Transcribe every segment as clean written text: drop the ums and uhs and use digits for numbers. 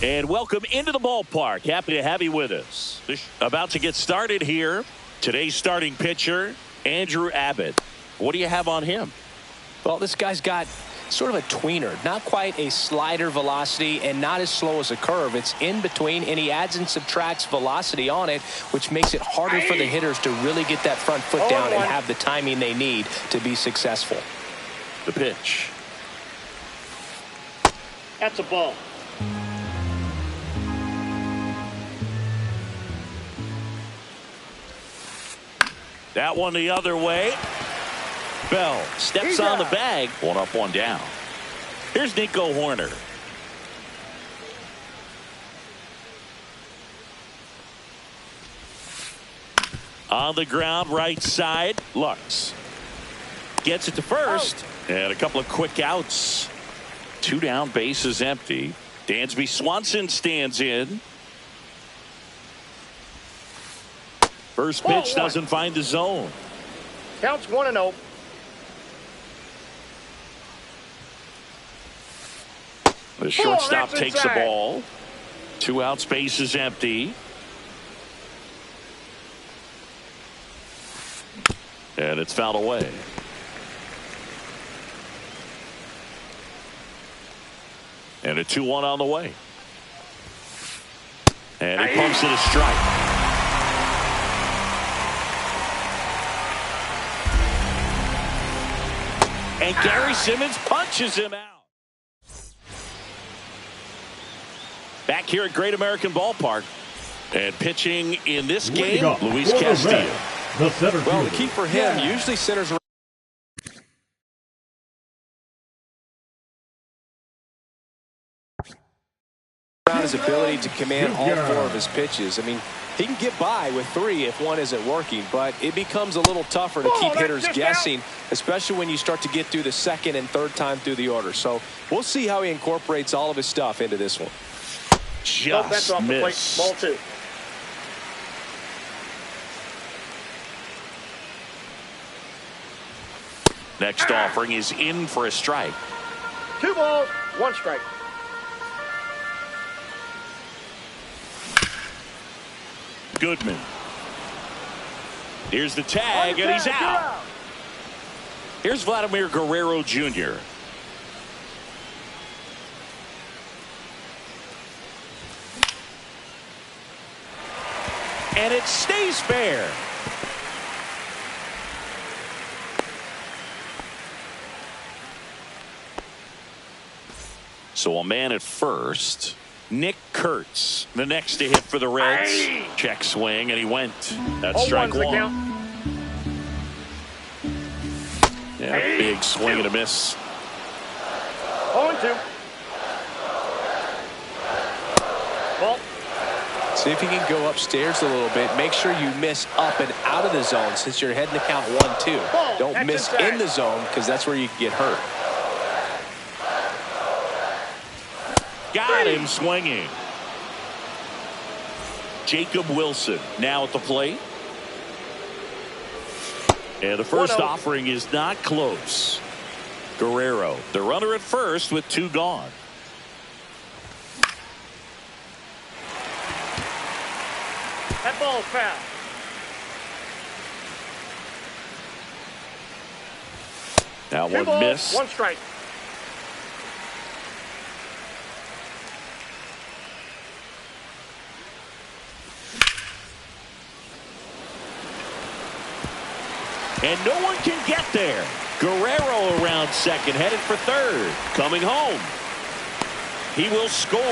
And welcome into the ballpark. Happy to have you with us. About to get started here. Today's starting pitcher, Andrew Abbott. What do you have on him? Well, this guy's got sort of a tweener. Not quite a slider velocity and not as slow as a curve. It's in between, and he adds and subtracts velocity on it, which makes it harder for the hitters to really get that front foot down and have the timing they need to be successful. The pitch. That's a ball. That one the other way. Bell steps on the bag. One up, one down. Here's Nico Hoerner. On the ground, right side. Lux gets it to first. And a couple of quick outs. 2 down, bases empty. Dansby Swanson stands in. First pitch doesn't find the zone. Counts 1-0. The shortstop takes the ball. 2 outs, bases empty. And it's fouled away. And a 2-1 on the way. And he pumps it a strike. And Gary Simmons punches him out. Back here at Great American Ballpark. And pitching in this game, Luis Castillo. Well, the key for him usually centers around his ability to command all 4 of his pitches. I mean, he can get by with 3 if one isn't working, but it becomes a little tougher to keep hitters guessing, especially when you start to get through the second and third time through the order. So we'll see how he incorporates all of his stuff into this one. Just off the plate. Ball 2. Next offering is in for a strike. 2 balls, 1 strike. Goodman. Here's the tag, and he's out. Here's Vladimir Guerrero Jr. And it stays fair. So a man at first. Nick Kurtz, the next to hit for the Reds. Check swing, and he went. That's strike 1. Yeah, big swing and a miss. 0-2. Ball. See if you can go upstairs a little bit. Make sure you miss up and out of the zone since you're heading to count 1-2. Don't miss in the zone because that's where you can get hurt. Got him swinging. Jacob Wilson now at the plate. And the first offering is not close. Guerrero, the runner at first with 2 gone. That ball's foul. Now 2 one balls, miss. 1 strike. And no one can get there. Guerrero around second, headed for third. Coming home. He will score.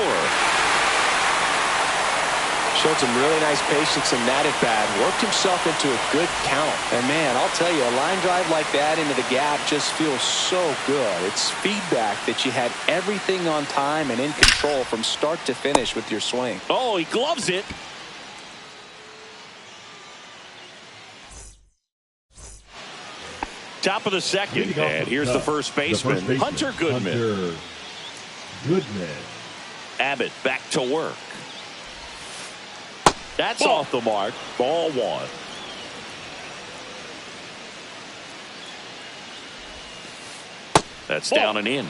Showed some really nice patience in that at bat. Worked himself into a good count. And man, I'll tell you, a line drive like that into the gap just feels so good. It's feedback that you had everything on time and in control from start to finish with your swing. Oh, he gloves it. Top of the second, and here's the first baseman, Hunter Goodman. Abbott back to work. That's off the mark. Ball 1. That's down and in.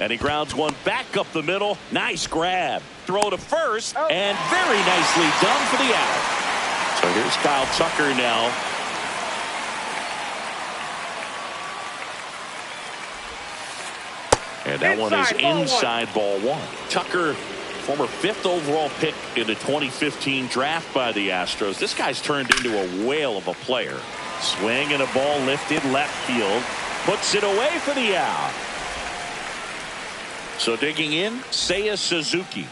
And he grounds one back up the middle. Nice grab. Throw to first. And very nicely done for the out. So here's Kyle Tucker now. And that one is inside ball one. Tucker, former 5th overall pick in the 2015 draft by the Astros. This guy's turned into a whale of a player. Swing and a ball lifted left field. Puts it away for the out. So digging in, Seiya Suzuki.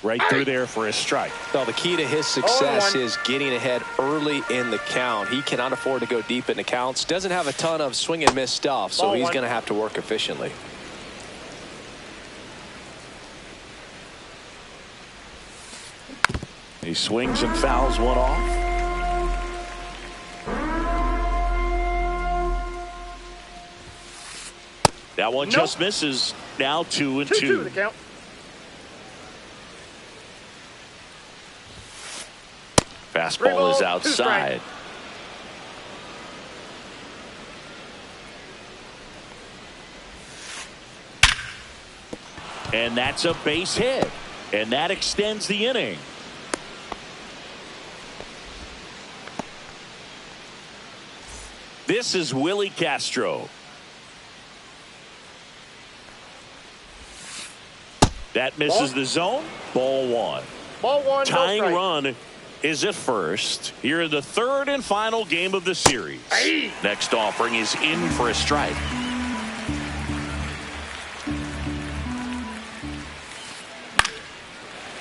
Right through there for a strike. Well, the key to his success is getting ahead early in the count. He cannot afford to go deep in the counts. Doesn't have a ton of swing and miss stuff, so he's going to have to work efficiently. He swings and fouls one off. That one just misses. Now 2-2. 2-2 the count. Fastball is outside. And that's a base hit. And that extends the inning. This is Willie Castro. That misses the zone. Ball one. Ball one. Tying run is at first. Here in the 3rd and final game of the series. Next offering is in for a strike.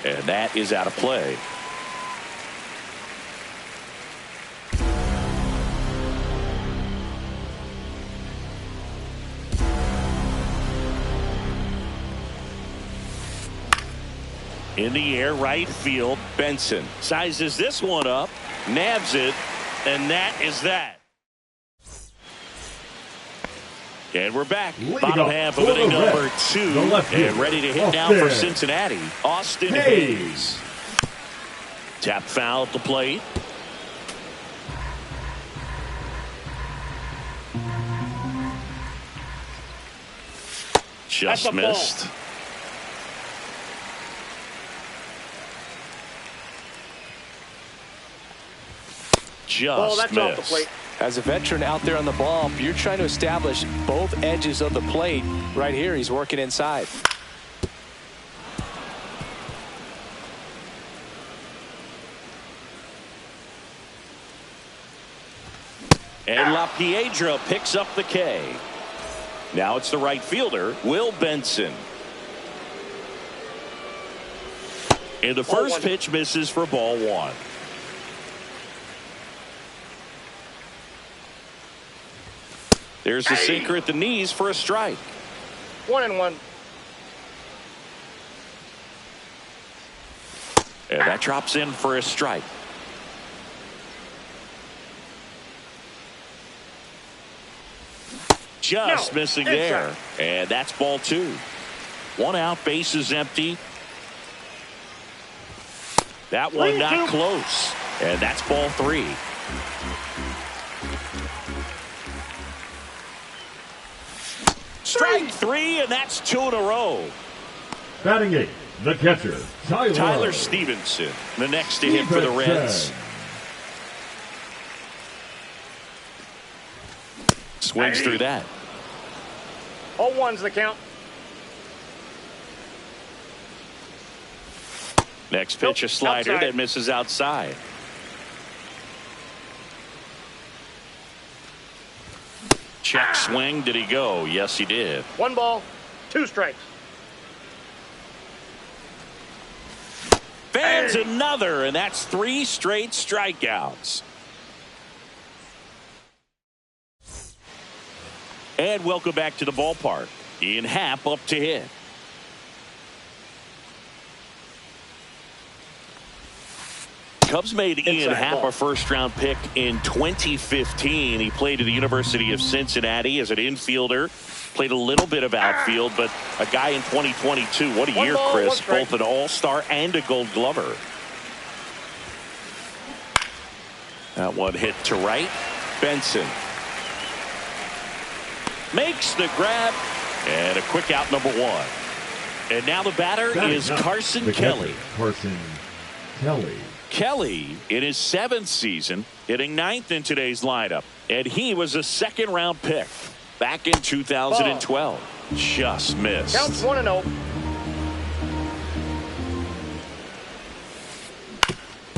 And that is out of play. In the air, right field. Benson sizes this one up, nabs it, and that is that. And we're back. Bottom half of inning number 2. And ready to hit now for Cincinnati. Austin Hayes. Tap foul at the plate. Just missed. Just missed. Off the plate. As a veteran out there on the ball, you're trying to establish both edges of the plate. Right here, he's working inside. And LaPiedra picks up the K. Now it's the right fielder, Will Benson. And the first pitch misses for ball one. There's the sinker at the knees for a strike. 1-1. And that drops in for a strike. Just missing there. And that's ball two. One out, bases empty. That one not close. And that's ball three. Strike three, and that's two in a row. Batting eight, the catcher, Tyler Stevenson, the next to hit for the Reds. Swings through that. 0-1's the count. Next pitch, a slider that misses outside. Check swing. Did he go? Yes, he did. 1 ball, 2 strikes. Fans another, and that's 3 straight strikeouts. And welcome back to the ballpark. Ian Happ up to hit. Cubs made Ian Happ a first-round pick in 2015. He played at the University of Cincinnati as an infielder. Played a little bit of outfield, but a guy in 2022. What a year, Chris. Both an all-star and a gold glover. That one hit to right. Benson. makes the grab, and a quick out, number one. And now the batter is Carson Kelly. Carson Kelly. Kelly, in his 7th season, hitting 9th in today's lineup. And he was a second-round pick back in 2012. Just missed. Counts 1-0.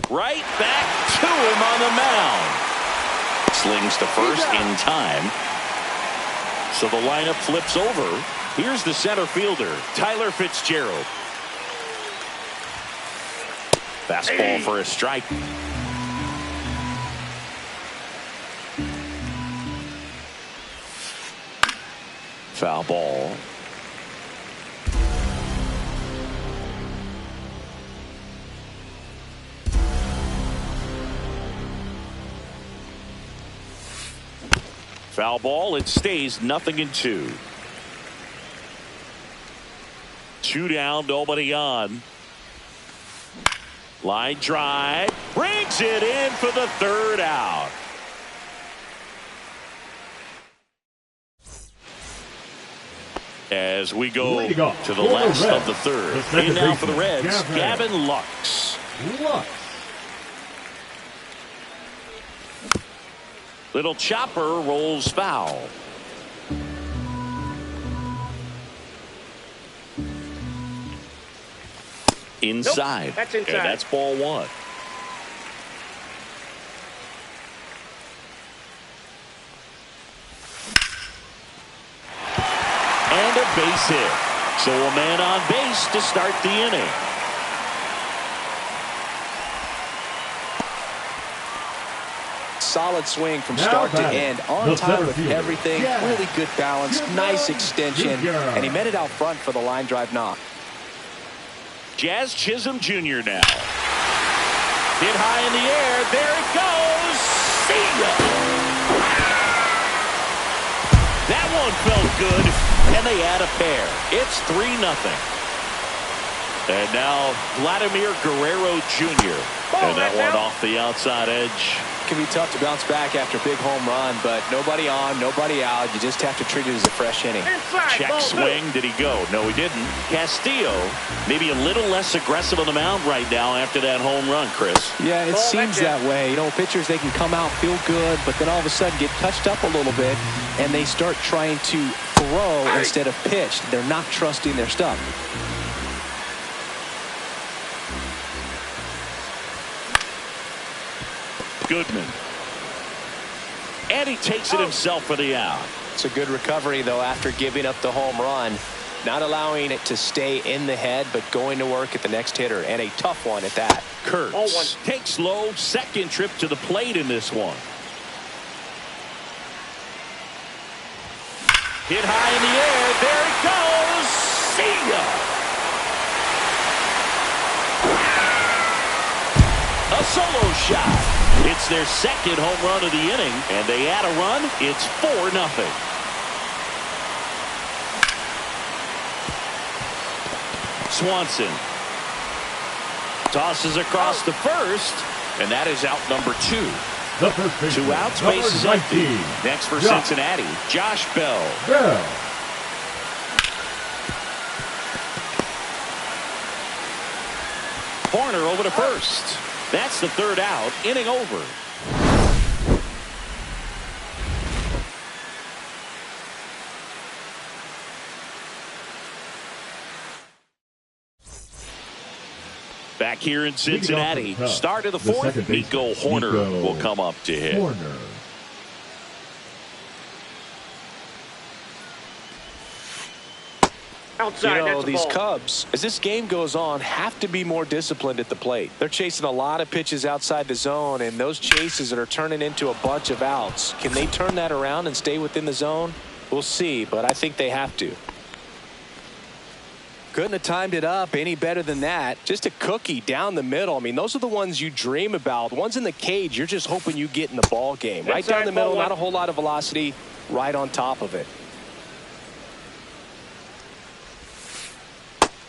Right back to him on the mound. Slings to first in time. So the lineup flips over. Here's the center fielder, Tyler Fitzgerald. Fastball for a strike. Foul ball. Foul ball. It stays 0-2. 2 down, nobody on. Line drive, brings it in for the 3rd out. As we go to the last of the 3rd. In now for the Reds, Gavin Lux. Little chopper rolls foul. Inside. Nope, that's inside. And that's ball 1. And a base hit. So a man on base to start the inning. Solid swing from start to end. On top of everything. Really good balance. Nice extension. And he met it out front for the line drive knock. Jazz Chisholm Jr. now. Hit high in the air. There it goes. See ya. That one felt good. And they add a pair. It's 3-0. And now Vladimir Guerrero Jr. And that one off the outside edge. It can be tough to bounce back after a big home run, but nobody on, nobody out. You just have to treat it as a fresh inning. Check swing. Did he go? No, he didn't. Castillo maybe a little less aggressive on the mound right now after that home run, Chris. Yeah, it seems that way. You know, pitchers, they can come out, feel good, but then all of a sudden get touched up a little bit, and they start trying to throw instead of pitch. They're not trusting their stuff. Goodman. And he takes it himself for the out. It's a good recovery, though, after giving up the home run. Not allowing it to stay in the head, but going to work at the next hitter, and a tough one at that. Kurtz takes low, second trip to the plate in this one. Hit high in the air. There it goes. See ya. A solo shot. It's their second home run of the inning, and they add a run. It's 4-0. Swanson tosses across the first, and that is out number 2. The first baseman, 2 outs, base is empty. Next for Cincinnati, Josh Bell. Horner over to first. That's the 3rd out. Inning over. Back here in Cincinnati, start of the 4th, Nico Horner will come up to hit. Outside, you know, these Cubs, as this game goes on, have to be more disciplined at the plate. They're chasing a lot of pitches outside the zone, and those chases that are turning into a bunch of outs. Can they turn that around and stay within the zone? We'll see, but I think they have to. Couldn't have timed it up any better than that. Just a cookie down the middle. I mean, those are the ones you dream about. Ones in the cage, you're just hoping you get in the ball game. Right down the middle, not a whole lot of velocity, right on top of it.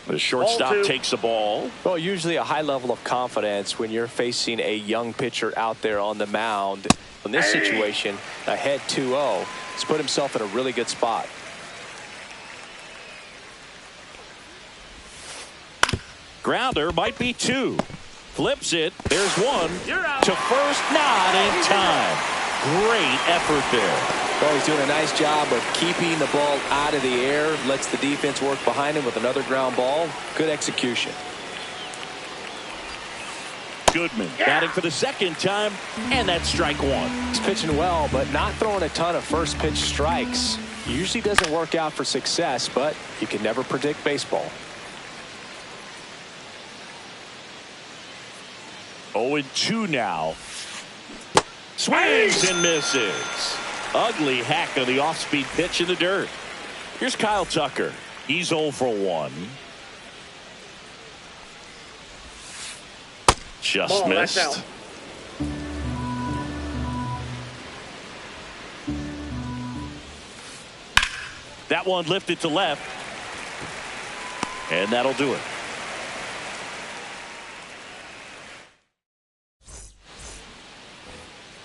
The shortstop Ball 2. takes the ball. Well, usually a high level of confidence when you're facing a young pitcher out there on the mound. In this situation, ahead 2-0, he's put himself in a really good spot. Grounder might be 2. Flips it. There's 1. You're out. To first, not in time. Great effort there. Well, he's doing a nice job of keeping the ball out of the air. Lets the defense work behind him with another ground ball. Good execution. Goodman batting for the second time, and that's strike 1. He's pitching well, but not throwing a ton of first pitch strikes. Usually doesn't work out for success, but you can never predict baseball. 0-2 now. Swings and misses. Ugly hack of the off-speed pitch in the dirt. Here's Kyle Tucker. He's 0 for 1. Just Ball, missed. that's out. That one lifted to left. And that'll do it.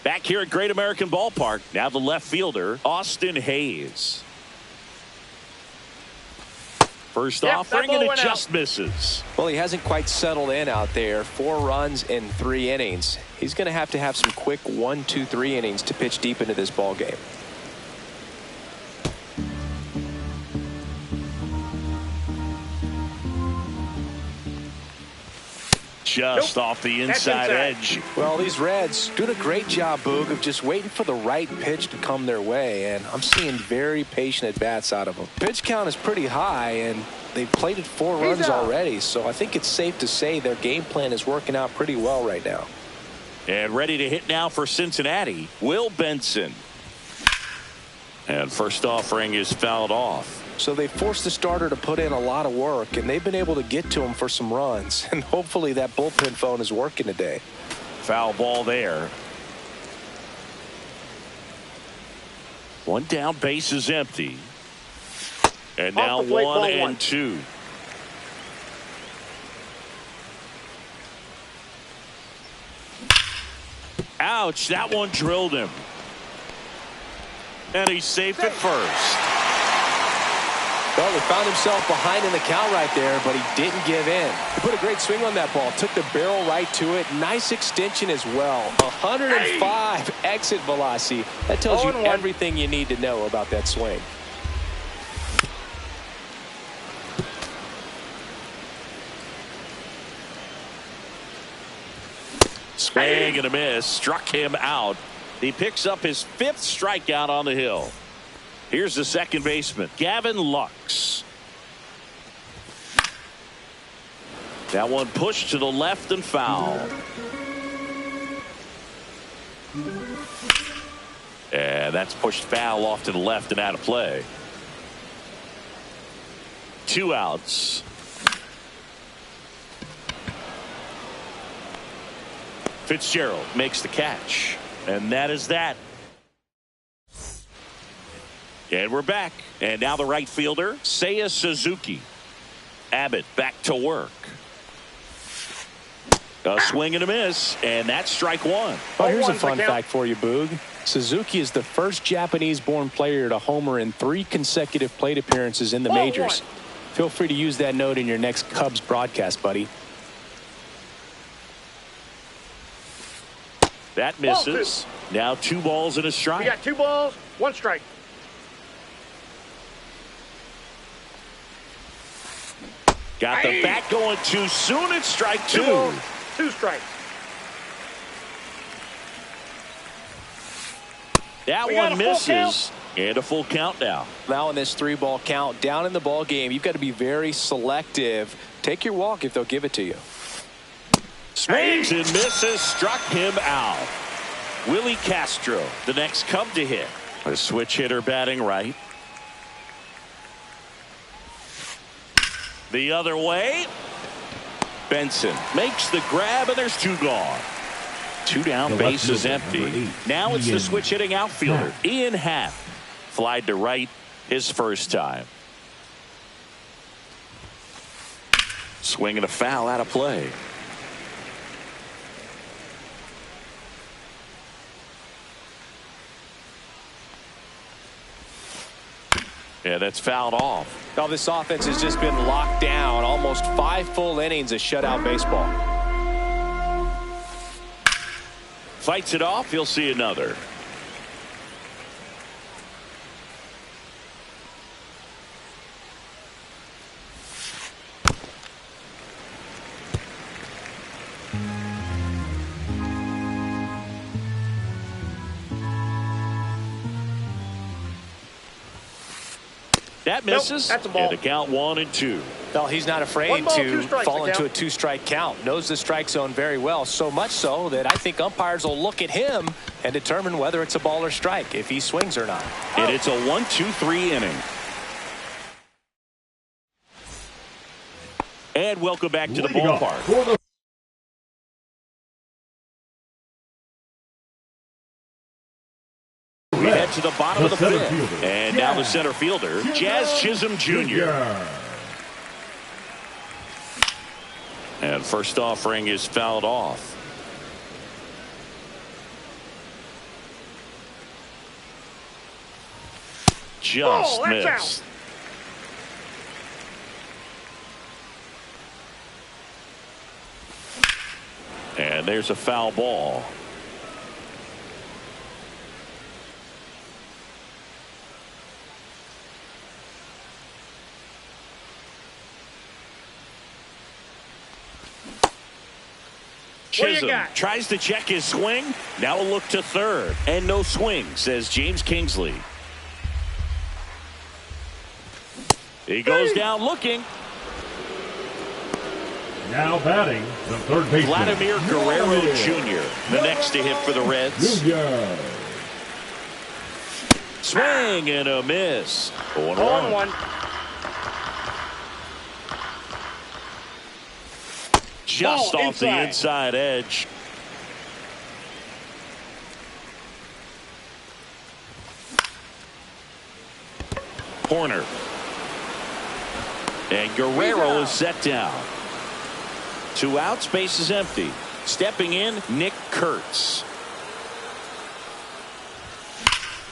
Back here at Great American Ballpark, now the left fielder, Austin Hayes. First offering, and it just misses. Well, he hasn't quite settled in out there. 4 runs in 3 innings. He's going to have some quick 1, 2, 3 innings to pitch deep into this ball game. Just off the inside edge. Well, these Reds doing a great job, Boog, of just waiting for the right pitch to come their way, and I'm seeing very patient at-bats out of them. Pitch count is pretty high, and they've plated 4 runs already, so I think it's safe to say their game plan is working out pretty well right now. And ready to hit now for Cincinnati, Will Benson. And first offering is fouled off. So they forced the starter to put in a lot of work, and they've been able to get to him for some runs. And hopefully that bullpen phone is working today. Foul ball there. 1 down, base is empty. And now 1-2. Ouch, that one drilled him. And he's safe at first. Well, he found himself behind in the count right there, but he didn't give in. He put a great swing on that ball, took the barrel right to it. Nice extension as well. 105 exit velocity. That tells you everything you need to know about that swing. Swing and a miss. Struck him out. He picks up his 5th strikeout on the hill. Here's the second baseman, Gavin Lux. That one pushed to the left and foul. And that's pushed foul off to the left and out of play. 2 outs. Fitzgerald makes the catch. And that is that. And we're back. And now the right fielder, Seiya Suzuki. Abbott back to work. A swing and a miss, and that's strike 1. Oh, here's a fun fact for you, Boog. Suzuki is the first Japanese-born player to homer in 3 consecutive plate appearances in the majors. Feel free to use that note in your next Cubs broadcast, buddy. That misses. Now 2 balls and a strike. We got 2 balls, 1 strike. Got the bat going too soon. It's strike 2. 2 balls, 2 strikes. That one misses. And a full count now. Now in this 3-ball count, down in the ball game, you've got to be very selective. Take your walk if they'll give it to you. Swings and misses. Struck him out. Willie Castro, the next Cub to hit. A switch hitter batting right. The other way. Benson makes the grab, and there's 2 gone. 2 down, base is empty. Now it's the switch hitting outfielder, Ian Happ. Flied to right his first time. Swing and a foul out of play. Yeah, that's fouled off. Now this offense has just been locked down. Almost 5 full innings of shutout baseball. Fights it off. He'll see another. That misses. Nope, that's a ball. And the count 1-2. Well, he's not afraid 1 ball, 2 to strikes, fall into a count. 2-strike count. Knows the strike zone very well. So much so that I think umpires will look at him and determine whether it's a ball or strike, if he swings or not. And it's a 1-2-3 inning. And welcome back to the ballpark. We head to the bottom of the fifth. And now the center fielder, Jazz Chisholm Jr. And first offering is fouled off. Just that's missed. And there's a foul ball. Chisholm tries to check his swing. Now a look to third. And no swing, says James Kingsley. He goes down looking. Now batting, the third baseman, Vladimir Guerrero Jr., the next to hit for the Reds. Jr. Swing and a miss. 0-1. Just Ball off the inside edge. Corner. And Guerrero is set down. 2 outs, base is empty. Stepping in, Nick Kurtz.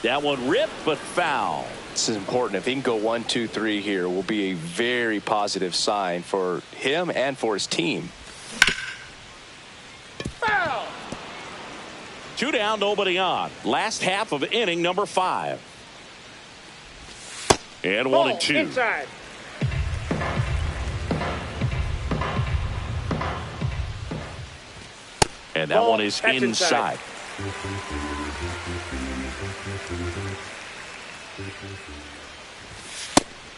That one ripped, but foul. This is important. If he can go 1-2-3 here, will be a very positive sign for him and for his team. Foul. 2 down, nobody on. Last half of inning number 5. And 1-2. Inside. And that one is That's inside.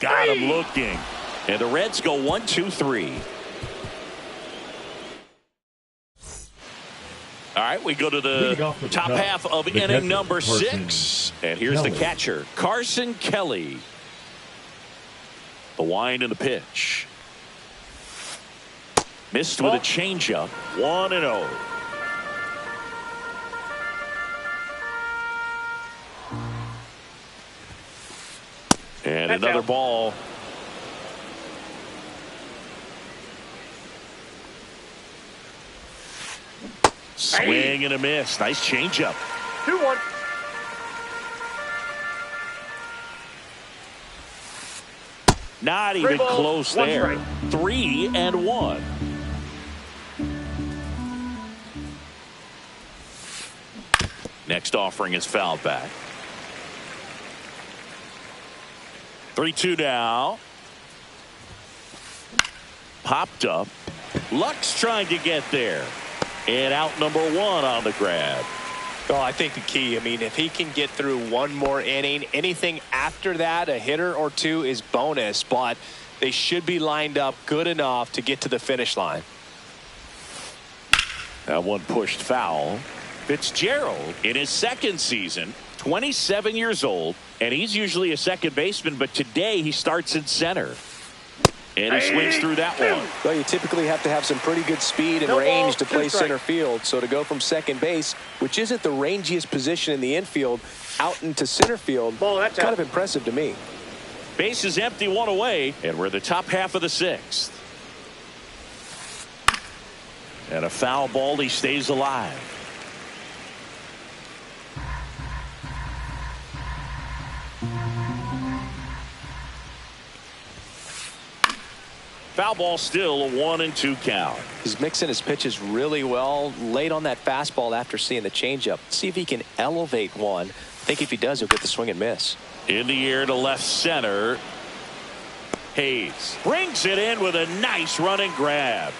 Got him looking. And the Reds go 1-2-3. All right, we go to the top half of inning number 6. And here's the catcher, Carson Kelly. The wind and the pitch. Missed with a changeup. 1-0. And That's another out. ball. Swing and a miss. Nice changeup. 2-1. Not even balls, close 1 there. strike. 3-1. Next offering is fouled back. 3-2 now. Popped up. Lux trying to get there. And out number 1 on the grab. Well, I think the key, I mean, if he can get through one more inning, anything after that, a hitter or 2 is bonus, but they should be lined up good enough to get to the finish line. That one pushed foul. Fitzgerald in his 2nd season, 27 years old, and he's usually a second baseman, but today he starts in center. And he swings through that one. Well, you typically have to have some pretty good speed and No range ball, to 2 play strike. center field. So to go from second base, which isn't the rangiest position in the infield, out into center field, Ball, that's kind out. of impressive to me. Base is empty, 1 away, and we're in the top half of the 6th. And a foul ball. He stays alive. Foul ball, still a 1-2 count. He's mixing his pitches really well. Late on that fastball after seeing the changeup. See if he can elevate one. I think if he does, he'll get the swing and miss. In the air to left center. Hayes brings it in with a nice running grab.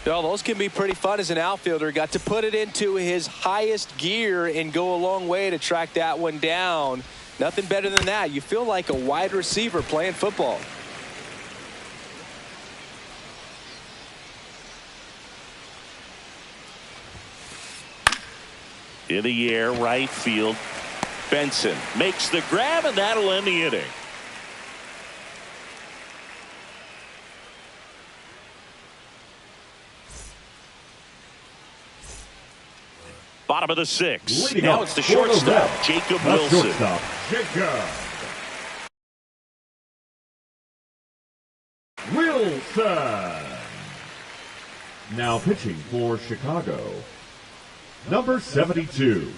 Well, those can be pretty fun as an outfielder. Got to put it into his highest gear and go a long way to track that one down. Nothing better than that. You feel like a wide receiver playing football. In the air, right field. Benson makes the grab, and that'll end the inning. Bottom of the sixth. Leading Now up it's the for the shortstop, Reds, Jacob the Wilson. shortstop, Jacob Wilson. Now pitching for Chicago, number 72,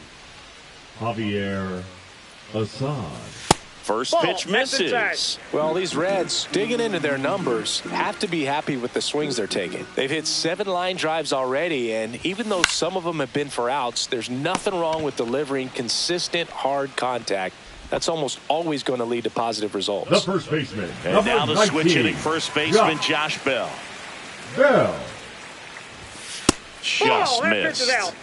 Javier Assad. First pitch misses. Well, these Reds, digging into their numbers, have to be happy with the swings they're taking. They've hit 7 line drives already, and even though some of them have been for outs, there's nothing wrong with delivering consistent, hard contact. That's almost always going to lead to positive results. The first baseman, And number now the 19, switch hitting first baseman, Josh Bell. Bell. Just that pitch missed. is out.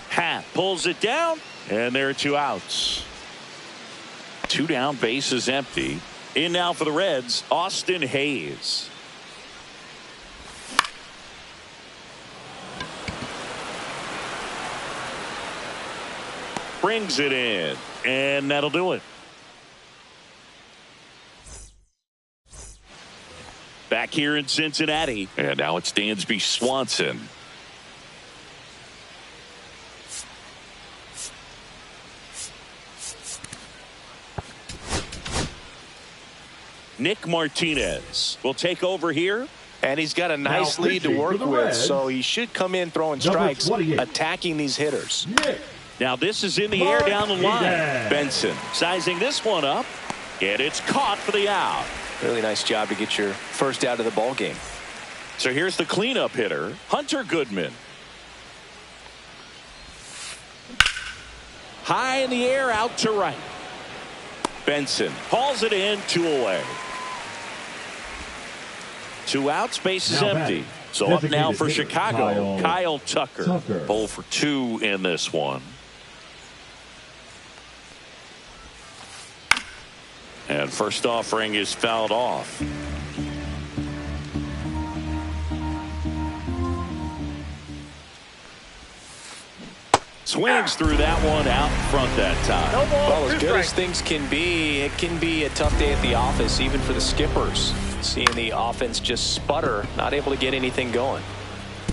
Happ pulls it down, and there are 2 outs. 2 down, bases empty. In now for the Reds, Austin Hayes. Brings it in, and that'll do it. Back here in Cincinnati, and now it's Dansby Swanson. Nick Martinez will take over here. And he's got a nice Now lead to pitching work for the with, Reds, so he should come in throwing number strikes, 28, attacking these hitters. Nick Now this is in the air down the line. Martinez. Benson sizing this one up, and it's caught for the out. Really nice job to get your first out of the ball game. So here's the cleanup hitter, Hunter Goodman. High in the air, out to right. Benson hauls it in, 2 away. 2 outs, bases Now empty. batting, So up now designated for hitter, Chicago, Kyle Tucker. 0 for 2 in this one. And first offering is fouled off. Swings through that one out front that time. No ball, Well, as 2 good as strikes. things can be, it can be a tough day at the office, even for the skippers. Seeing the offense just sputter, not able to get anything going.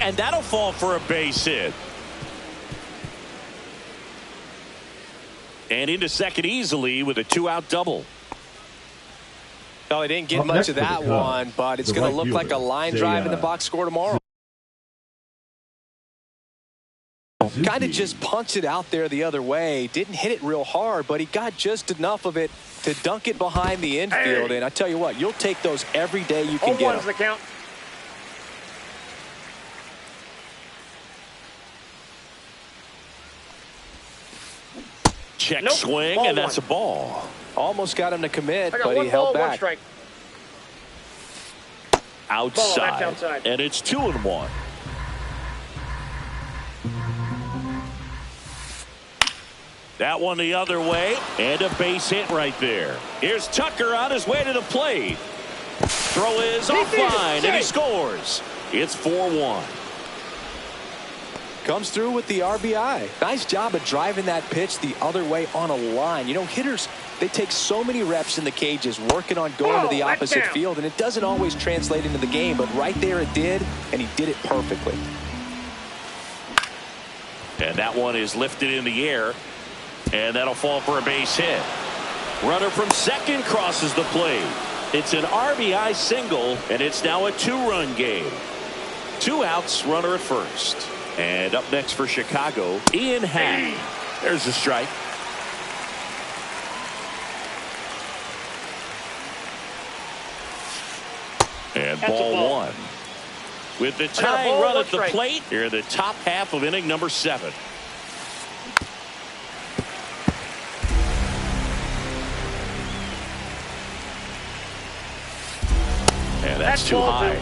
And that'll fall for a base hit. And into second easily with a 2-out double. No, he didn't get Up much next of for the that Cubs, one, but it's the going to right look like a fielder, line drive in the J.I. box score tomorrow. Kind of just punched it out there the other way. Didn't hit it real hard, but he got just enough of it to dunk it behind the infield. Hey. And I tell you what, you'll take those every day you can 0-1's get the them. count. Check Nope, swing, ball and that's a 1. ball. Almost got him to commit, I got but 1 he held ball, 1 back. strike. Outside. outside. And it's 2-1. That one the other way, and a base hit right there. Here's Tucker on his way to the plate. Throw is offline, and he scores. It's 4-1. Comes through with the RBI. Nice job of driving that pitch the other way on a line. You know, hitters, they take so many reps in the cages working on going to the opposite field, and it doesn't always translate into the game, but right there it did, and he did it perfectly. And that one is lifted in the air, and that'll fall for a base hit. Runner from second crosses the plate. It's an RBI single, and it's now a 2-run game. 2 outs, runner at first. And up next for Chicago, Ian Happ. There's a strike. And ball 1. With the tying run at the plate, here in the top half of inning number 7. And that's too high.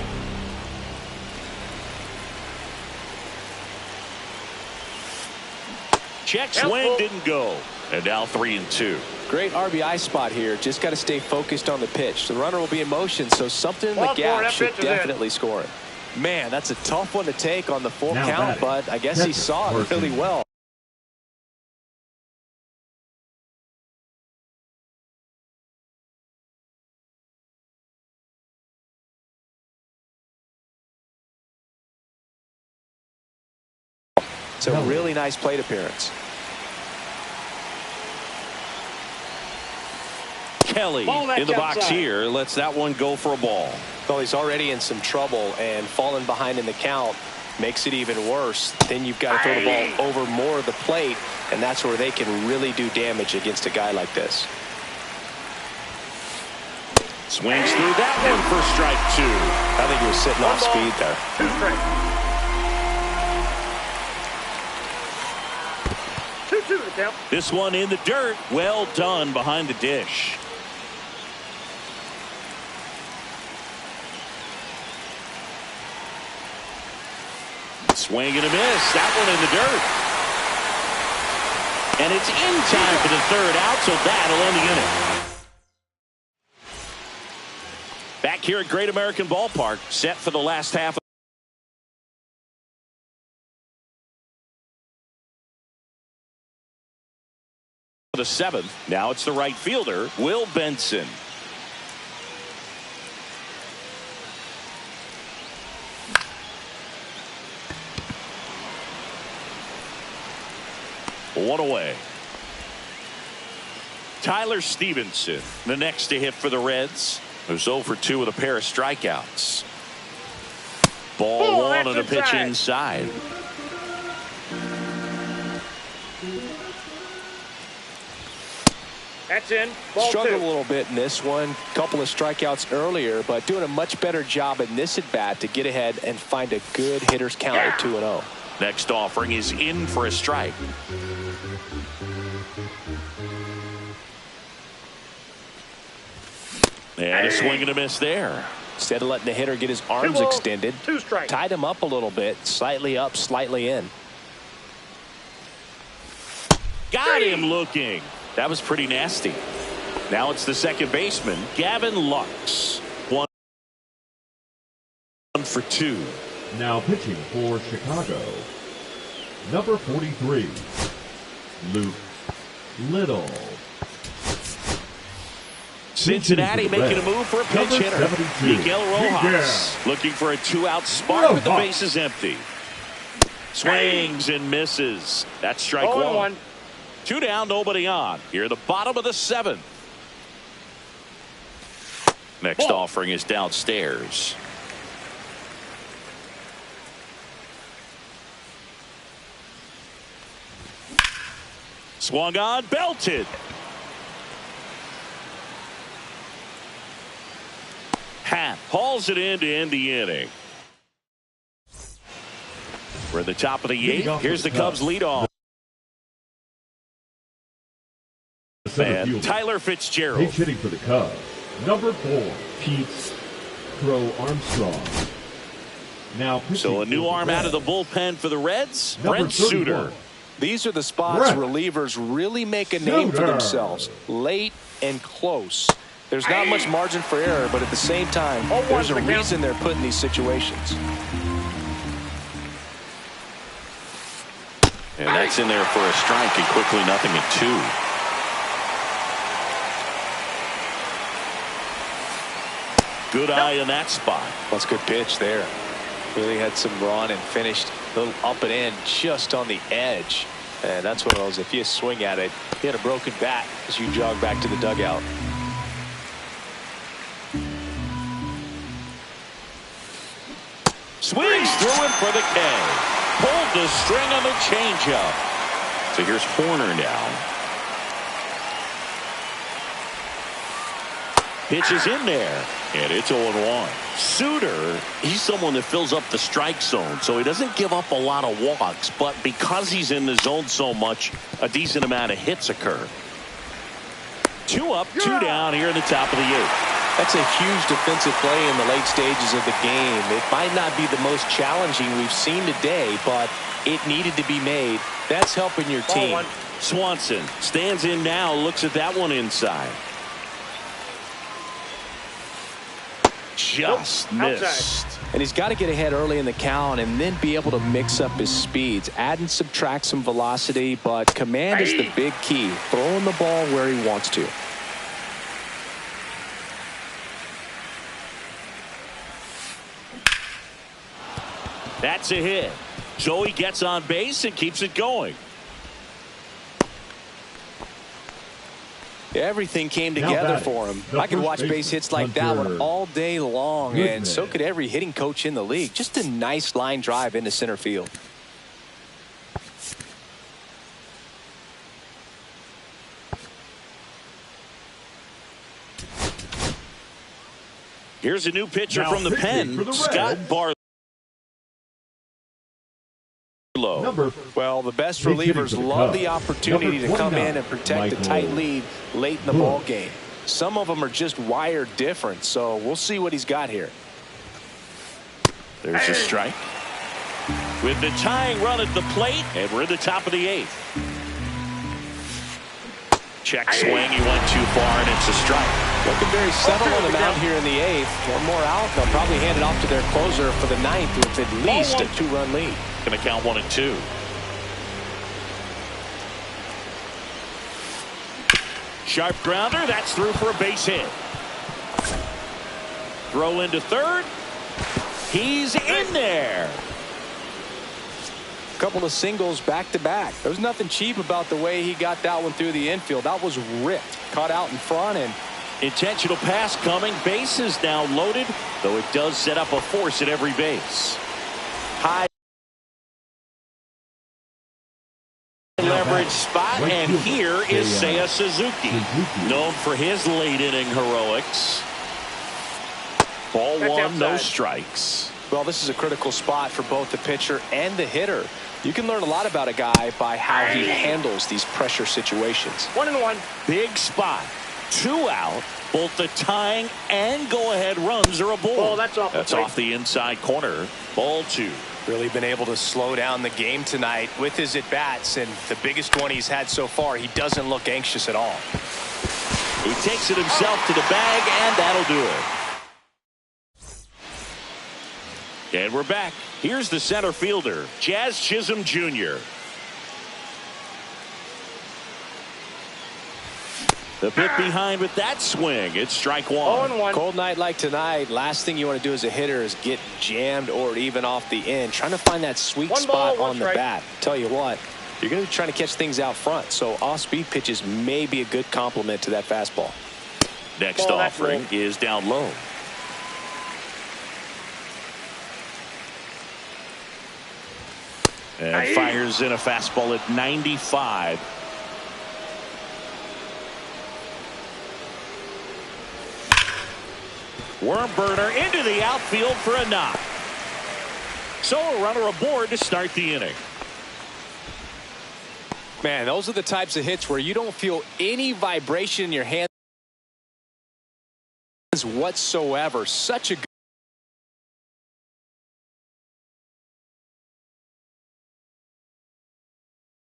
Check swing didn't go. And now 3-2. Great RBI spot here. Just got to stay focused on the pitch. The runner will be in motion, so something in the gap should definitely score it. Man, that's a tough one to take on the full count, but I guess he saw it really well. It's a really nice plate appearance. Kelly in the box here lets that one go for a ball. Well, he's already in some trouble, and falling behind in the count makes it even worse. Then you've got to throw the ball over more of the plate, and that's where they can really do damage against a guy like this. Swings through that one for strike 2. I think he was sitting off speed there. 2 strikes. 2-2 the count. This one in the dirt. Well done behind the dish. Swing and a miss. That one in the dirt. And it's in time for the 3rd out, so that'll end the inning. Back here at Great American Ballpark, set for the last half. The 7th. Now it's the right fielder, Will Benson. One away. Tyler Stevenson, the next to hit for the Reds. Who's 0 for 2 with a pair of strikeouts. Ball 1 on a pitch inside. That's in. Ball 2. Struggled a little bit in this one. Couple of strikeouts earlier, but doing a much better job in this at bat to get ahead and find a good hitter's count at 2-0. Next offering is in for a strike. And a swing and a miss there. Instead of letting the hitter get his arms extended, 2 strikes. tied him up a little bit, slightly up, slightly in. Got him looking. That was pretty nasty. Now it's the second baseman, Gavin Lux. 1 for 2. Now pitching for Chicago, number 43, Luke Little. Cincinnati making a move for a pinch hitter. Miguel Rojas looking for a 2-out spark with the bases empty. Swings and misses. That's strike 1. 2 down, nobody on. Here, the bottom of the 7th. Next offering is downstairs. Swung on, belted. Happ hauls it in to end the inning. We're at the top of the 8th. Here's the Cubs leadoff. And Tyler Fitzgerald. Pinch hitting for the Cubs, number 4, Pete Crow Armstrong. Now so a new arm out of the bullpen for the Reds, Brent Suter. These are the spots relievers really make a name for themselves. Late and close. There's not much margin for error, but at the same time, there's a reason they're put in these situations. And that's in there for a strike, and quickly 0-2. Good eye in that spot. That's a good pitch there. Really had some run and finished a little up and in just on the edge. And that's one of those, if you swing at it, you had a broken bat as you jog back to the dugout. Swings through him for the K. Pulled the string on the changeup. So here's Horner now. Pitch is in there, and it's 0-1. Suter, he's someone that fills up the strike zone, so he doesn't give up a lot of walks, but because he's in the zone so much, a decent amount of hits occur. 2 up, 2 down here in the top of the 8th. That's a huge defensive play in the late stages of the game. It might not be the most challenging we've seen today, but it needed to be made. That's helping your team. Swanson stands in now, looks at that one inside. Just missed. And he's got to get ahead early in the count and then be able to mix up his speeds. Add and subtract some velocity, but command is the big key. Throwing the ball where he wants to. That's a hit. So he gets on base and keeps it going. Everything came together for him. I could watch base hits like that one all day long, and so could every hitting coach in the league. Just a nice line drive into center field. Here's a new pitcher from the pen, Scott Barlow. Well, the best relievers love the opportunity to come in and protect a tight lead late in the ball game. Some of them are just wired different, so we'll see what he's got here. There's a strike. With the tying run at the plate, and we're in the top of the 8th. Check swing, he went too far, and it's a strike. Looking very settled on the mound here in the 8th. One more out, they'll probably hand it off to their closer for the 9th with at least a 2-run lead. Going to count 1-2. Sharp grounder, that's through for a base hit. Throw into third. He's in there. A couple of singles back to back. There was nothing cheap about the way he got that one through the infield. That was ripped. Caught out in front, and intentional pass coming. Base is now loaded, though it does set up a force at every base. High leverage spot, and here is Seiya Suzuki, known for his late inning heroics. Ball one, no strikes. Well, this is a critical spot for both the pitcher and the hitter. You can learn a lot about a guy by how he handles these pressure situations. 1-1. Big spot. 2 out. Both the tying and go-ahead runs are aboard. Oh, that's off the inside corner. Ball 2. Really been able to slow down the game tonight with his at-bats, and the biggest one he's had so far, he doesn't look anxious at all. He takes it himself to the bag, and that'll do it. And we're back. Here's the center fielder, Jazz Chisholm Jr. The pit behind with that swing. It's strike 1. 0-1. Cold night like tonight, last thing you want to do as a hitter is get jammed or even off the end. Trying to find that sweet spot on the bat. Tell you what, you're going to be trying to catch things out front, so off-speed pitches may be a good complement to that fastball. Next offering is down low. And fires in a fastball at 95. Worm burner into the outfield for a knock. So a runner aboard to start the inning. Man, those are the types of hits where you don't feel any vibration in your hands whatsoever. Such a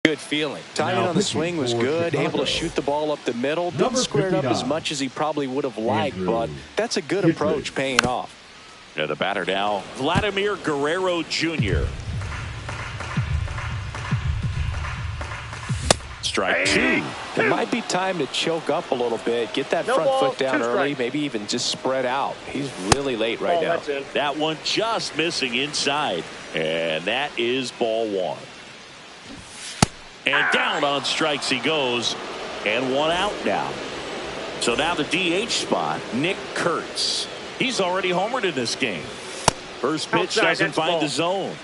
good feeling. Timing on the swing was good. Able to shoot the ball up the middle. Didn't square it up as much as he probably would have liked, but that's a good approach paying off. Yeah, the batter now, Vladimir Guerrero Jr. strike two. It might be time to choke up a little bit, get that No front ball, foot down 2 early, strikes. maybe even just spread out. He's really late right now. That's in. That one just missing inside. And that is ball one. And down on strikes he goes. And one out now. So now the DH spot, Nick Kurtz. He's already homered in this game. First pitch Outside, doesn't that's find ball. the zone.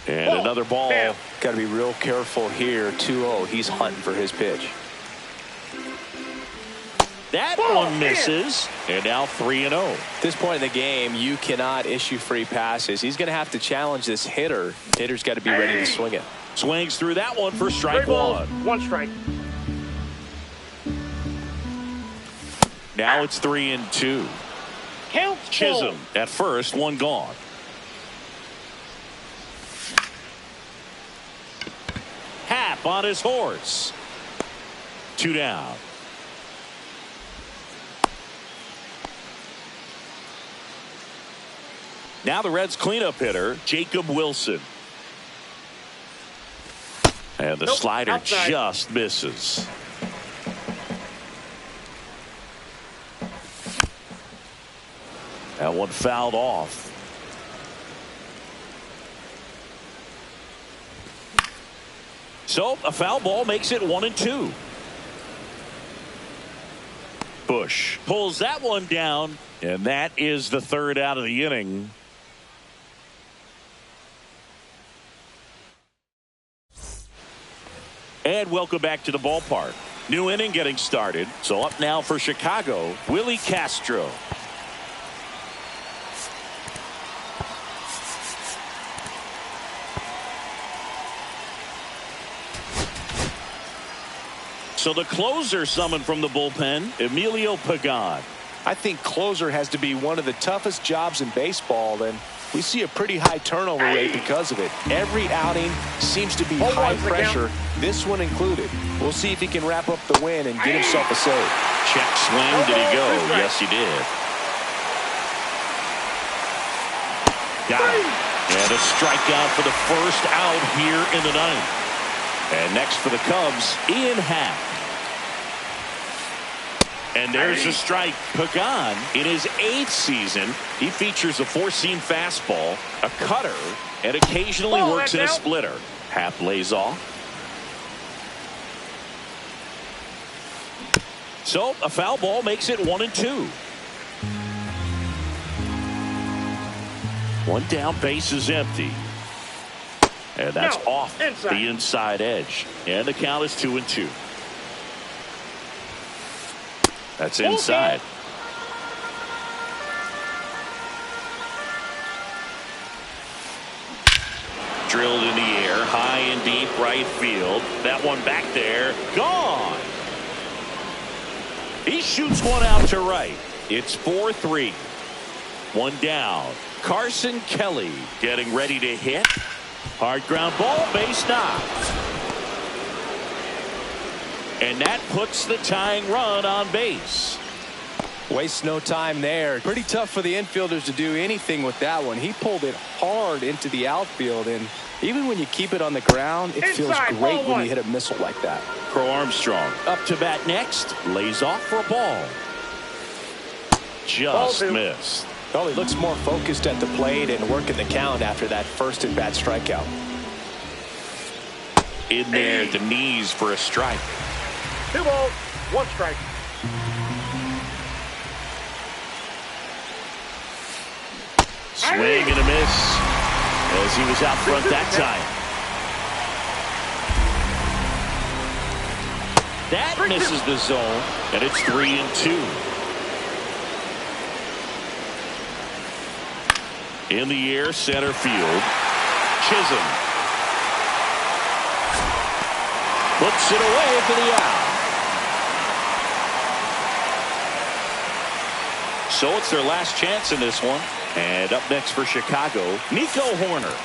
And Ball. another ball. Bam. Got to be real careful here. 2-0. He's hunting for his pitch. That Ball. one misses. And now 3-0. At this point in the game, you cannot issue free passes. He's going to have to challenge this hitter. Hitter's got to be ready to swing it. Swings through that one for 3 strike balls, one. 1 strike. Now it's 3-2. Count Chisholm at first, one gone. Happ on his horse. 2 down. Now the Reds cleanup hitter, Jacob Wilson. And the Nope, slider outside. just misses. That one fouled off. So a foul ball makes it 1-2. Bush pulls that one down, and that is the third out of the inning. And welcome back to the ballpark. New inning getting started. So up now for Chicago, Willie Castro. So the closer summoned from the bullpen, Emilio Pagan. I think closer has to be one of the toughest jobs in baseball, and we see a pretty high turnover rate because of it. Every outing seems to be Hold high on for the pressure, this one included. We'll see if he can wrap up the win and get himself a save. Check swing. Did he go? Yes, he did. Got it. And a strikeout for the first out here in the ninth. And next for the Cubs, Ian Happ. And there's a strike. Pagan, in his 8th season, he features a 4-seam fastball, a cutter, and occasionally Ball, works in a that's out. splitter. Happ lays off. So a foul ball makes it 1-2. One down, base is empty. And that's No, off inside. the inside edge. And the count is 2-2. That's inside. Drilled in the air, high and deep right field. That one back there, gone. He shoots one out to right. It's 4-3. One down. Carson Kelly getting ready to hit. Hard ground ball, base knock. And that puts the tying run on base. Waste no time there. Pretty tough for the infielders to do anything with that one. He pulled it hard into the outfield, and even when you keep it on the ground, it feels Inside, great ball when one. you hit a missile like that. Crow Armstrong up to bat next. Lays off for a ball. Just Ball two. missed. Well, he looks more focused at the plate and working the count after that first at-bat strikeout. In there at the knees for a strike. 2 balls, 1 strike. Swing and a miss as he was out front that time. That misses the zone, and it's 3-2. In the air, center field. Chisholm puts it away for the out. So it's their last chance in this one. And up next for Chicago, Nico Horner.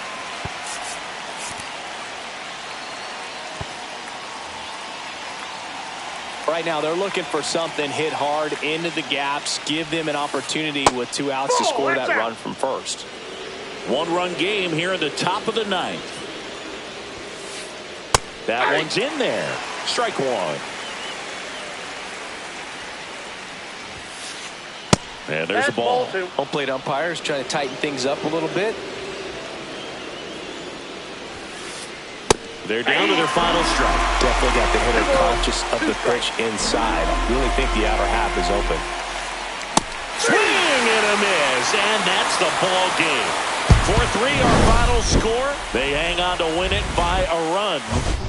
Right now, they're looking for something hit hard into the gaps, give them an opportunity with 2 outs to Ball, score that's that out. run from first. One-run game here in the top of the ninth. That one's in there. Strike one. And there's the ball. Home plate umpires trying to tighten things up a little bit. They're down to their final strike. Definitely got the hitter conscious of the pitch inside. Really think the outer half is open. Swing and a miss, and that's the ball game. 4-3 our final score. They hang on to win it by a run.